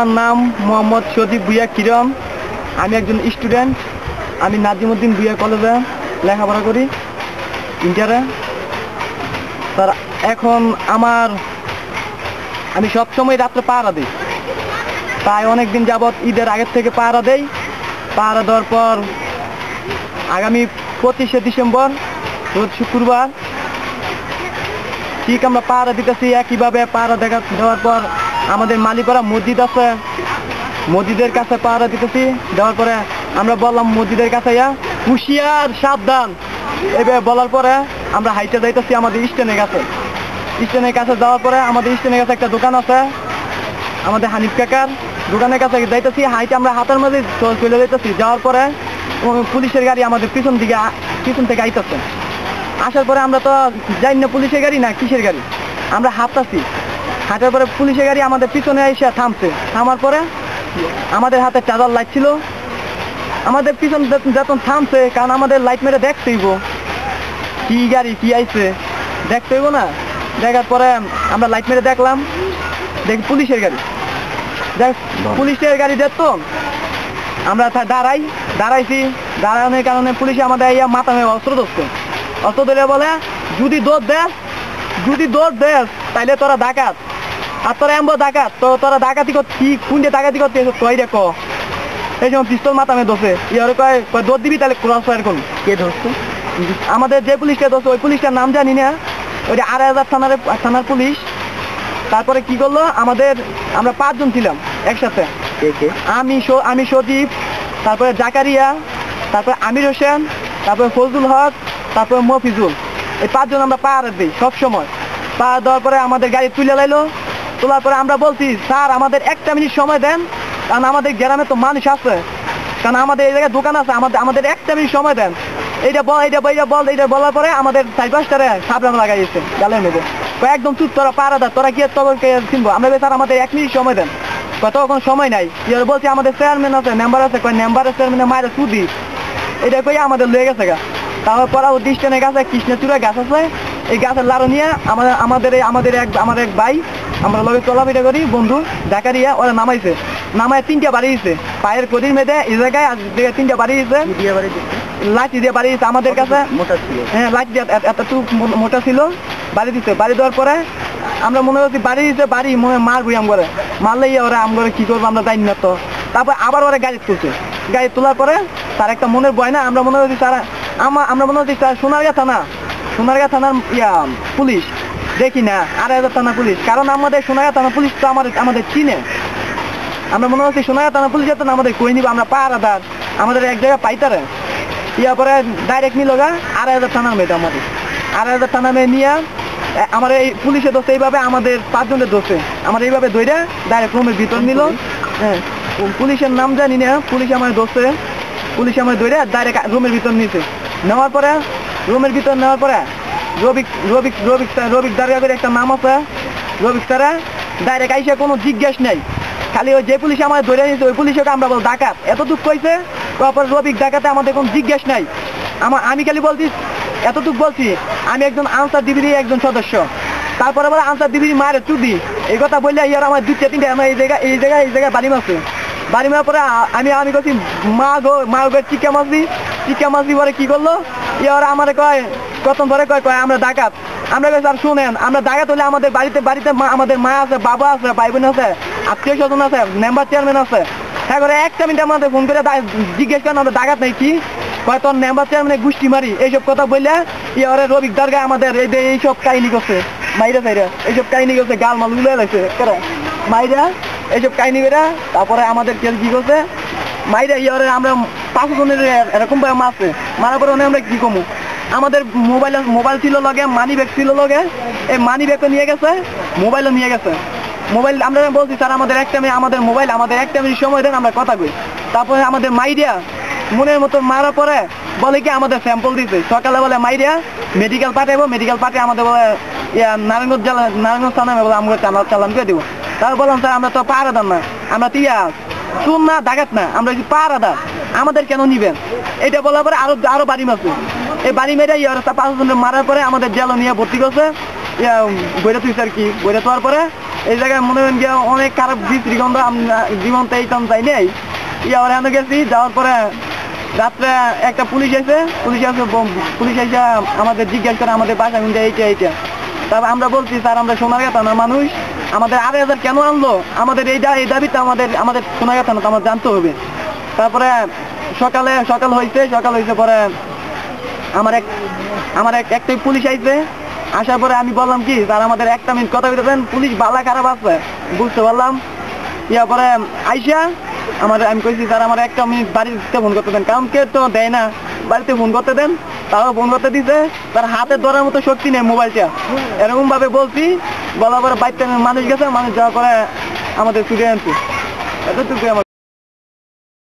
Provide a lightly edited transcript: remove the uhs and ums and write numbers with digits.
আমার নাম মোহাম্মদ সজীব ভুইয়া কিরণ। আমি একজন স্টুডেন্ট। আমি নাজিমউদ্দিন ভুইয়া কলেজে লেখাপড়া করি ইন্টারে। স্যার এখন আমি সবসময় রাত্রে পাহারা দিই, তাই অনেকদিন যাবৎ ঈদের আগের থেকে পাহারা দেই। পাহারা দেওয়ার পর আগামী 25শে ডিসেম্বর রোজ শুক্রবার ঠিক আমরা পাহারা দিতেছি। একইভাবে পাহারা দেওয়ার পর আমাদের মালিকরা মসজিদ আছে, মসজিদের কাছে পাহারা দিতেছি। দেওয়ার পরে আমরা বললাম মসজিদের কাছে হুঁশিয়ার সাবধান, এভাবে বলার পরে আমরা হাইটে যাইতেছি আমাদের স্ট্যান্ডের কাছে। স্ট্যান্ডের কাছে যাওয়ার পরে আমাদের স্ট্যান্ডের কাছে একটা দোকান আছে, আমাদের হানিফ কাকার দোকানের কাছে যাইতেছি। হাইটে আমরা হাতের মাঝে চলে যাইতেছি। যাওয়ার পরে পুলিশের গাড়ি আমাদের পিছন থেকে আইতেছে। আসার পরে আমরা তো জানি না পুলিশের গাড়ি না কিসের গাড়ি, আমরা হাঁটতেছি। হাঁটার পরে পুলিশের গাড়ি আমাদের পিছনে এসে থামছে। থামার পরে আমাদের হাতে চার্জার লাইট ছিল। আমাদের পিছন যখন থামছে, কারণ আমাদের লাইট মেরে দেখতেইব কি গাড়ি কি আইছে, দেখতে হইব না। দেখার পরে আমরা লাইট মেরে দেখলাম, দেখি পুলিশের গাড়ি। পুলিশের গাড়ি দেখতো, আমরা দাঁড়াইছি। দাঁড়ানোর কারণে পুলিশে আমাদের মাথা মেয়ে অস্ত্র ধরে বলে যদি দৌড় দেস তাইলে তোরা ডাকাত, আর তোরা এমন ডাকাত, তো তোরা ডাকাতি করছি কোনটা ডাকাতি করতে তুই রে ক। এই সময় পিস্তল মাথা মেয়ে ধরছে। ইয়ারে কয় দৌড় দিবি তাহলে ক্রস ফায়ার করুন। কে ধরছে? আমাদের যে পুলিশটা ধরছে ওই পুলিশটার নাম জানি না, ওইটা ২,৫০০ থানার পুলিশ। তারপরে কি করলো, আমরা ৫ জন ছিলাম একসাথে। আমি সজীব, তারপরে জাকারিয়া, তারপরে আমির হোসেন, তারপরে ফজলুল হক, তারপরে মফিজুল। এই ৫ জন আমরা পাহারা দিই সবসময়। পাহারা দেওয়ার পরে আমাদের গাড়ি তুলে লাইলো। তোলার পরে আমরা বলছি স্যার আমাদের ১টা মিনিট সময় দেন, কারণ আমাদের গ্রামে তো মানুষ আছে, কারণ আমাদের এই জায়গায় দোকান আছে, আমাদের 1টা মিনিট সময় দেন। এইটা বলার পরে আমাদের ৪-৫টারে সাবধান লাগাইছে গালের মেয়েদের। একদম চুপ, তোরা পাহারা দা, তোরা কি তোকে চিনবো আমরা? স্যার আমাদের 1 মিনিট সময় দেন। তখন সময় নাই। বলছি আমাদের চেয়ারম্যান আছে, মেম্বার আছে, মেম্বারের চেয়ারম্যানের মায়ের সুদি, এটা কই আমাদের লয়ে গেছে গা। তারপর পরা স্টেশনের কাছে কৃষ্ণচূড়া গাছ আছে, এই গাছের লাড়ো নিয়ে আমাদের এক ভাই, আমরা লগে চলাফেরা করি বন্ধু জাকারিয়া, ওরা নামায় 3টা বাড়ি দিচ্ছে পায়ের কদির মেয়েদে। এই জায়গায় 3টা বাড়ি দিচ্ছে, লাঠি দিয়ে বাড়ি দিচ্ছে আমাদের কাছে। হ্যাঁ, লাঠি দিয়ে এতটুকু মোটা ছিল, বাড়ি দিচ্ছে। বাড়ি দেওয়ার পরে আমরা মনে করছি বাড়ি দিচ্ছে, বাড়ি মনে মারবই আমগরে, মারলেই ওরা আমগরে কি করবো আমরা জানি না তো। তারপর আবার ওরা গাড়ি তুলছে। গাড়ি তোলার পরে তার একটা মনের ভয় না, আমরা মনে করছি আমরা মনে করছি সোনারগাঁ থানার পুলিশ, দেখি না ২,৫০০ থানা পুলিশ, কারণ আমাদের সোনারগাঁ থানা পুলিশ তো আমাদের চিনে। আমরা মনে করছি সোনারগাঁ থানা পুলিশ তো আমাদের কই নিব, আমরা পাহারাদার, আমাদের এক জায়গায় পাইতারে। পরে ডাইরেক্ট নিল গা ২,৫০০ থানার মেয়েটা। আমাদের ২,৫০০ থানার মেয়ে নিয়ে আমার এই পুলিশে ধরছে, এইভাবে আমাদের ৫ জনের ধরছে। আমার এইভাবে ধরে ডাইরেক্ট রুমের ভিতর নিল। হ্যাঁ, পুলিশের নাম জানি না, পুলিশ আমার ধরছে। পুলিশ আমার ধরে ডাইরেক্ট রুমের ভিতর নিয়েছে। নেওয়ার পরে রবিক দাঁড়িয়ে করে একটা নাম আছে, রবিক স্যারা ডাইরেক্ট আইসা কোনো জিজ্ঞেস নাই, খালি ওই যে পুলিশ আমার ধরে নিয়েছে ওই পুলিশকে আমরা বল ডাকাত, এতটুক কইছে। তারপর রবিক ডাকাতে আমাদের কোনো জিজ্ঞেস নাই। আমি খালি বলছি এতটুক বলছি আমি একজন আনসার ডিবির একজন সদস্য। তারপরে আবার আনসার ডিবির মায়ের চুদি এই কথা বললে ইয়ার আমার 2-3টা আমার এই জায়গায় বাড়ি মারছে। বাড়ি মারার পরে আমি বলছি মা গো চিকা মাছবি পরে কি করলো, ইয়ারা আমার কয় কতক্ষণ পরে কয় আমরা ডাকাত। আমরা স্যার শুনেন, আমরা ডাকাত হলে আমাদের বাড়িতে আমাদের মা আছে, বাবা আছে, ভাই বোন আছে, আত্মীয় স্বজন আছে, মেম্বার চেয়ারম্যান আছে। হ্যাঁ করে 1টা মিনিট আমাদের ফোন করে জিজ্ঞেস করেন আমরা ডাকাত নাই কি, কয় তোর মেম্বার চেয়ারম্যানের গোষ্ঠী মারি, এইসব কথা বললে ইয়ারে রবিক দরগায় আমাদের এইসব কাহিনী করছে। মাইরা এইসব কাহিনী করছে, গাল মাল উলে লাগছে মাইরা এইসব কাহিনী বেরা। তারপরে আমাদের কি করছে মাইরা ইয়ারে আমরা 5 জনের এরকম ভাবে মারছে। মারার পরে আমরা কি কমু, আমাদের মোবাইল ছিল লগে, মানি ব্যাগ ছিল লগে, এই মানি ব্যাগও নিয়ে গেছে, মোবাইলও নিয়ে গেছে। মোবাইল আমরা বলছি স্যার আমাদের 1টা মিনিট, আমাদের মোবাইল আমাদের 1টা মিনিট সময় দেন, আমরা কথা কই। তারপরে আমাদের মাইরিয়া মনের মতো মারার পরে বলে কি আমাদের স্যাম্পল দিতে, সকালে বলে মাইরিয়া মেডিকেল পাঠাবো, মেডিকেল পাঠিয়ে আমাদের বলে নারায়ণগঞ্জ থানায় বলে আমরা চালান করে দিব। তারপর বললাম স্যার আমরা তো পাহারাদার না, আমরা চুন না ডাকাত না, আমরা পাহারাদার, আমাদের কেন নিবেন? এটা বলার পরে আরো বাড়ি মারছে। এই বাড়ি মেরে 5 জনের মারার পরে আমাদের জেল নিয়ে ভর্তি করছে। বইটা তুইছে আর কি, বইটা তোয়ার পরে এই জায়গায় মনে করেন গিয়ে অনেক খারাপ বিশ্রী গন্ধ, জীবনটা এইতাম চাই নেই। আবার এনে গেছি, যাওয়ার পরে রাত্রে একটা পুলিশ এসে আমাদের জিজ্ঞাসা করে আমাদের বাসা কোনটা, এইটা। তারপর আমরা বলছি স্যার আমরা সোনারগাঁ থানার মানুষ, আমাদের 8,000 কেন আনলো, আমাদের এই দাবিতে আমাদের সোনারগাঁ থানা আমার জানতে হবে। তারপরে সকাল হয়েছে পরে আমার একটাই পুলিশ আইছে। আসার পরে আমি বললাম কি স্যার আমাদের একটা মিনিট কথা বলতে দেন, পুলিশ বালা খারাপ আছে বুঝতে পারলাম। পরে আইসা আমি কইছি স্যার আমার একটা মিনিট বাড়িতে ফোন করতে দেন, কারণ কেউ তো দেয় না, বাড়িতে ফোন করতে দেন। তারপর ফোন করতে দিছে, তার হাতে ধরার মতো শক্তি নেই মোবাইলটা, এরকম ভাবে বলছি। বলার পরে বাড়িতে মানুষ গেছে, মানুষ যাওয়ার পরে আমাদের ছুটে আনছে। এতটুকু আমার